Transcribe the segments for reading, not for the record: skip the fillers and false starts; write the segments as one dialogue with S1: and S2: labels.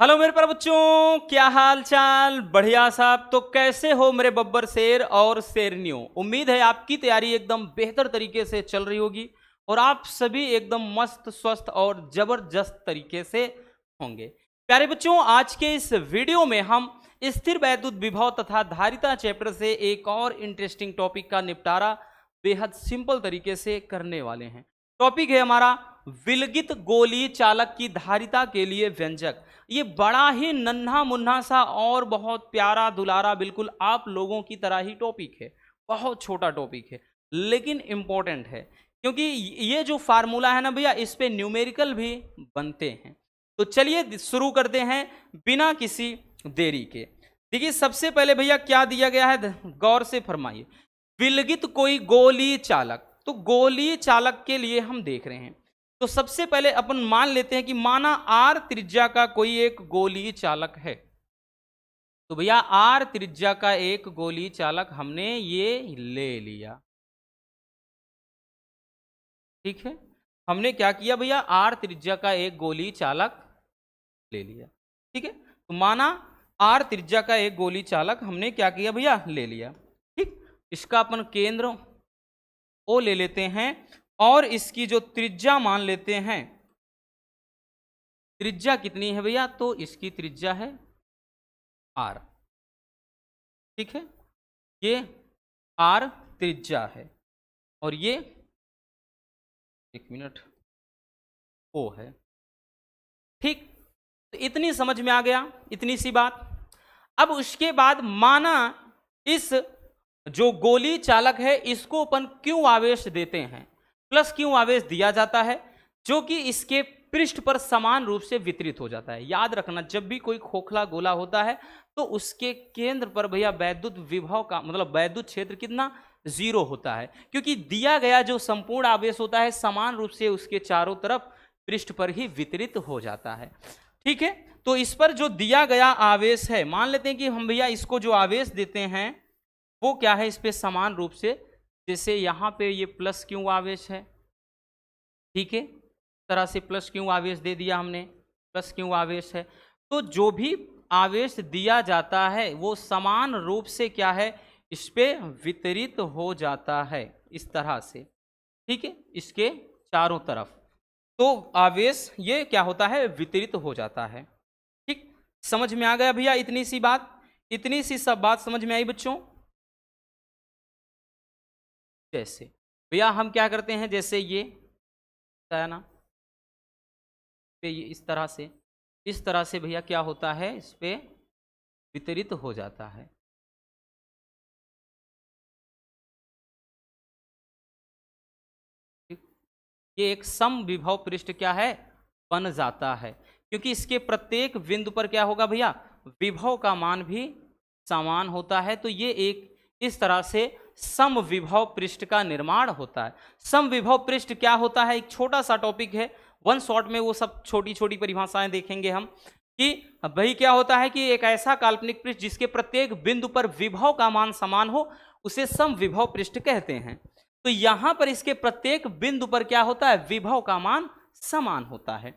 S1: Hello मेरे प्यारे बच्चों, क्या हाल चाल। बढ़िया साहब। तो कैसे हो मेरे बब्बर शेर और शेरनियों। उम्मीद है आपकी तैयारी एकदम बेहतर तरीके से चल रही होगी और आप सभी एकदम मस्त स्वस्थ और जबरदस्त तरीके से होंगे। प्यारे बच्चों, आज के इस वीडियो में हम स्थिर वैद्युत विभव तथा धारिता चैप्टर से एक और इंटरेस्टिंग टॉपिक का निपटारा बेहद सिंपल तरीके से करने वाले हैं। टॉपिक है हमारा विलगित गोली चालक की धारिता के लिए व्यंजक। ये बड़ा ही नन्हा मुन्ना सा और बहुत प्यारा दुलारा बिल्कुल आप लोगों की तरह ही टॉपिक है। बहुत छोटा टॉपिक है लेकिन इंपॉर्टेंट है, क्योंकि ये जो फार्मूला है ना भैया, इस पे न्यूमेरिकल भी बनते हैं। तो चलिए शुरू करते हैं बिना किसी देरी के। देखिए सबसे पहले भैया क्या दिया गया है, गौर से फरमाइए। विलगित कोई गोली चालक, तो गोली चालक के लिए हम देख रहे हैं। तो सबसे पहले अपन मान लेते हैं कि माना आर त्रिज्या का कोई एक गोली चालक है। तो भैया आर त्रिज्या का एक गोली चालक हमने ये ले लिया। ठीक है, हमने क्या किया भैया, आर त्रिज्या का एक गोली चालक ले लिया। ठीक है, तो माना आर त्रिज्या का एक गोली चालक हमने क्या किया भैया, ले लिया। ठीक, इसका अपन केंद्र ओ ले लेते हैं और इसकी जो त्रिज्या मान लेते हैं। त्रिज्या कितनी है भैया, तो इसकी त्रिज्या है आर। ठीक है, ये आर त्रिज्या है और ये एक मिनट ओ है। ठीक, तो इतनी समझ में आ गया, इतनी सी बात। अब उसके बाद माना इस जो गोली चालक है इसको अपन क्यों आवेश देते हैं, प्लस क्यों आवेश दिया जाता है, जो कि इसके पृष्ठ पर समान रूप से वितरित हो जाता है। याद रखना, जब भी कोई खोखला गोला होता है तो उसके केंद्र पर भैया वैद्युत विभव का मतलब वैद्युत क्षेत्र कितना, 0 होता है, क्योंकि दिया गया जो संपूर्ण आवेश होता है समान रूप से उसके चारों तरफ पृष्ठ पर ही वितरित हो जाता है। ठीक है, तो इस पर जो दिया गया आवेश है, मान लेते हैं कि हम भैया इसको जो आवेश देते हैं वो क्या है, इस पे समान रूप से, जैसे यहां पे ये प्लस क्यू आवेश है। ठीक है, इस तरह से प्लस क्यू आवेश दे दिया हमने, प्लस क्यू आवेश है। तो जो भी आवेश दिया जाता है वो समान रूप से क्या है, इस पे वितरित हो जाता है इस तरह से। ठीक है, इसके चारों तरफ तो आवेश ये क्या होता है, वितरित हो जाता है। ठीक, समझ में आ गया भैया इतनी सी बात, इतनी सी सब बात समझ में आई बच्चों। जैसे भैया हम क्या करते हैं, जैसे ये है ना, पे ये इस तरह से भैया क्या होता है, इस पे वितरित हो जाता है। ठीक? ये एक सम विभव पृष्ठ क्या है, बन जाता है, क्योंकि इसके प्रत्येक बिंदु पर क्या होगा भैया, विभव का मान भी समान होता है। तो ये एक इस तरह से सम विभव पृष्ठ का निर्माण होता है। सम विभव पृष्ठ क्या होता है, एक छोटा सा टॉपिक है, वन शॉट में वो सब छोटी छोटी परिभाषाएं देखेंगे हम कि भाई क्या होता है कि एक ऐसा काल्पनिक पृष्ठ जिसके प्रत्येक बिंदु पर विभव का मान समान हो उसे सम विभव पृष्ठ कहते हैं। तो यहां पर इसके प्रत्येक बिंदु पर क्या होता है, विभव का मान समान होता है।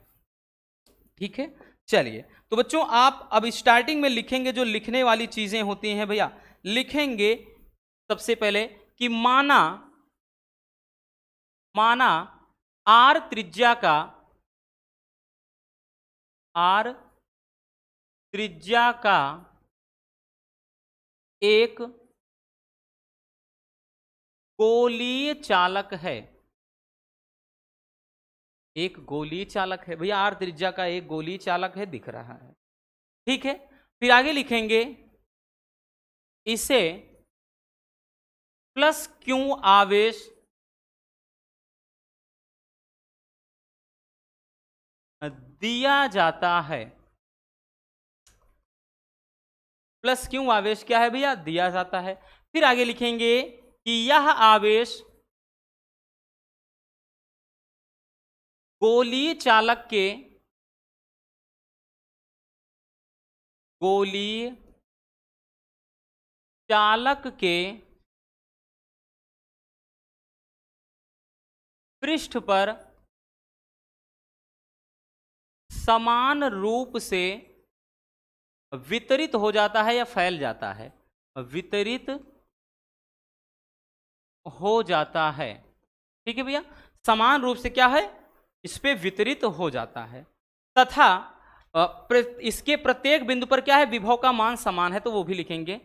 S1: ठीक है, चलिए तो बच्चों आप अब स्टार्टिंग में लिखेंगे, जो लिखने वाली चीजें होती हैं भैया, लिखेंगे सबसे पहले कि माना माना आर त्रिज्या का, आर त्रिज्या का एक गोलीय चालक है। एक गोली चालक है भैया, आर त्रिज्या का एक गोली चालक है, दिख रहा है। ठीक है, फिर आगे लिखेंगे इसे प्लस क्यू आवेश दिया जाता है। प्लस क्यू आवेश क्या है भैया, दिया जाता है। फिर आगे लिखेंगे कि यह आवेश गोली चालक के गोली चालक के पृष्ठ पर समान रूप से वितरित हो जाता है या फैल जाता है, वितरित हो जाता है। ठीक है भैया, समान रूप से क्या है, इस पे वितरित हो जाता है, तथा इसके प्रत्येक बिंदु पर क्या है, विभव का मान समान है, तो वो भी लिखेंगे,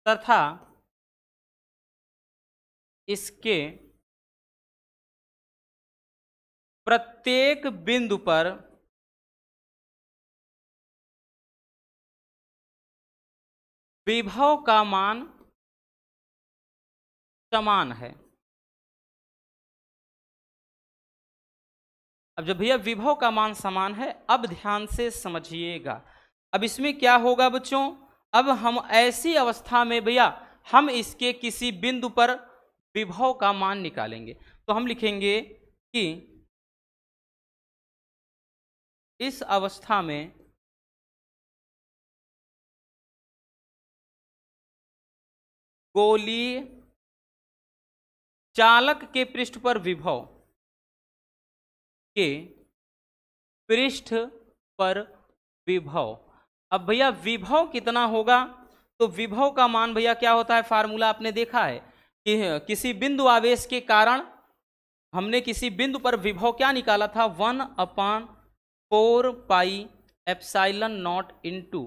S1: तथा इसके प्रत्येक बिंदु पर विभव का मान समान है। अब जब भैया विभव का मान समान है, अब ध्यान से समझिएगा, अब इसमें क्या होगा बच्चों, अब हम ऐसी अवस्था में भैया हम इसके किसी बिंदु पर विभव का मान निकालेंगे, तो हम लिखेंगे कि इस अवस्था में गोलीय चालक के पृष्ठ पर विभव के पृष्ठ पर विभव, अब भैया विभव कितना होगा, तो विभव का मान भैया क्या होता है, फार्मूला आपने देखा है कि किसी बिंदु आवेश के कारण हमने किसी बिंदु पर विभव क्या निकाला था, 1/4 pi epsilon naught into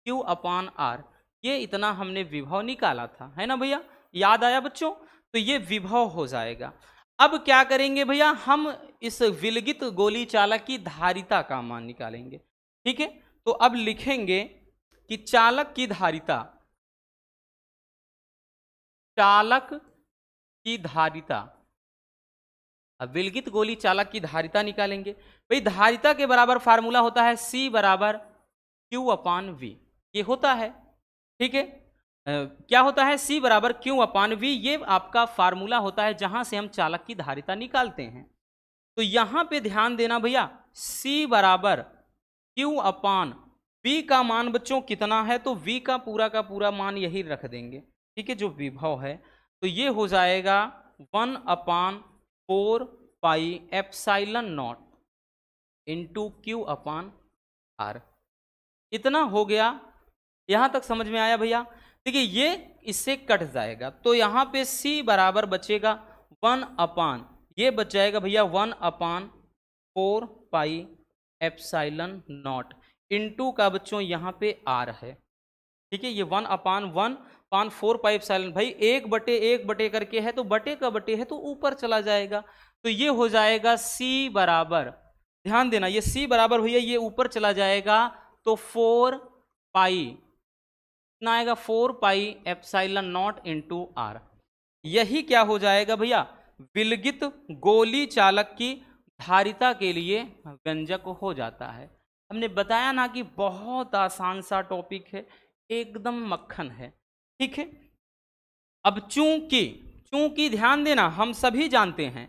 S1: q upon r, ये इतना हमने विभव निकाला था, है ना भैया, याद आया बच्चों, तो ये विभव हो जाएगा। अब क्या करेंगे भैया, हम इस विलगित गोली चालक की धारिता का मान निकालेंगे। ठीक है, तो अब लिखेंगे कि चालक की धारिता, चालक की धारिता, अब विलगित गोली चालक की धारिता निकालेंगे भाई, धारिता के बराबर फार्मूला होता है C बराबर Q अपान V, ये होता है। ठीक है, क्या होता है, C बराबर Q अपान V, ये आपका फार्मूला होता है जहां से हम चालक की धारिता निकालते हैं। तो यहां पे ध्यान देना भैया, C बराबर Q अपान V का मान बच्चों कितना है, तो V का पूरा मान यही रख देंगे। ठीक है, जो विभव है, तो ये हो जाएगा 1/4 pi epsilon naught into q upon r, इतना हो गया। यहां तक समझ में आया भैया, देखिए ये इससे कट जाएगा, तो यहां पे C बराबर बचेगा 1/, ये बच जाएगा भैया 1/4 पाई एप्सिलॉन नॉट इंटू का बच्चों यहाँ पे R है। ठीक है, ये 1/4 पाई एप्सिलॉन, भाई 1/1 करके है, तो बटे का बटे है तो ऊपर चला जाएगा, तो ये हो जाएगा C बराबर, ध्यान देना, ये C बराबर भैया ये ऊपर चला जाएगा, तो 4 पाई कितना आएगा, 4 pi epsilon naught into r, यही क्या हो जाएगा भैया, विलगित गोली चालक की धारिता के लिए व्यंजक हो जाता है। हमने बताया ना कि बहुत आसान सा टॉपिक है, एकदम मक्खन है। ठीक है, अब चूंकि ध्यान देना, हम सभी जानते हैं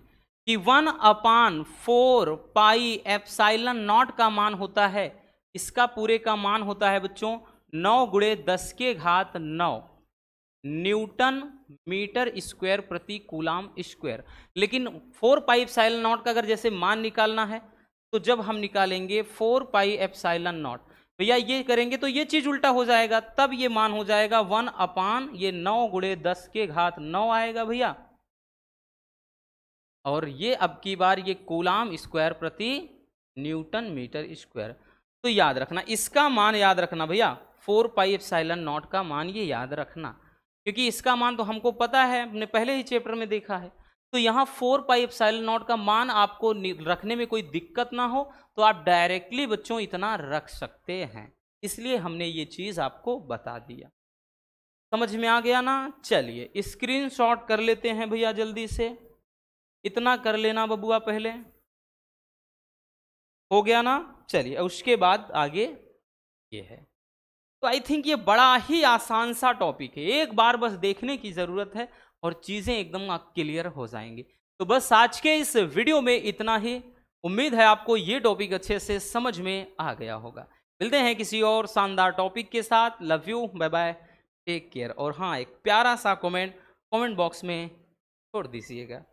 S1: कि 1/4 पाई एप्सिलॉन नॉट का मान होता है, इसका पूरे का मान होता है बच्चों 9 गुणे 10⁹ न्यूटन मीटर स्क्वायर प्रति कूलाम स्क्वायर। लेकिन 4 पाई एप्सिलॉन नॉट का अगर जैसे मान निकालना है, तो जब हम निकालेंगे 4 पाई एप्सिलॉन नॉट, भैया ये करेंगे तो ये चीज उल्टा हो जाएगा, तब ये मान हो जाएगा 1/, ये 9 गुणे 10⁹ आएगा भैया, और ये अब की बार ये कूलाम स्क्वायर प्रति न्यूटन मीटर स्क्वायर। तो याद रखना, इसका मान याद रखना भैया, 4 पाई एप्सिलॉन नॉट का मान ये याद रखना, क्योंकि इसका मान तो हमको पता है, हमने पहले ही चैप्टर में देखा है। तो यहाँ 4 पाई एप्सिलॉन नॉट का मान आपको रखने में कोई दिक्कत ना हो, तो आप डायरेक्टली बच्चों इतना रख सकते हैं, इसलिए हमने ये चीज़ आपको बता दिया। समझ में आ गया ना? चलिए स्क्रीनशॉट कर लेते हैं भैया, जल्दी से इतना कर लेना बबुआ, पहले हो गया ना? चलिए उसके बाद आगे ये है। तो आई थिंक ये बड़ा ही आसान सा टॉपिक है, एक बार बस देखने की ज़रूरत है और चीज़ें एकदम क्लियर हो जाएंगी। तो बस आज के इस वीडियो में इतना ही, उम्मीद है आपको ये टॉपिक अच्छे से समझ में आ गया होगा। मिलते हैं किसी और शानदार टॉपिक के साथ। Love you, bye bye, take care. और हाँ, एक प्यारा सा कमेंट बॉक्स में छोड़ दीजिएगा।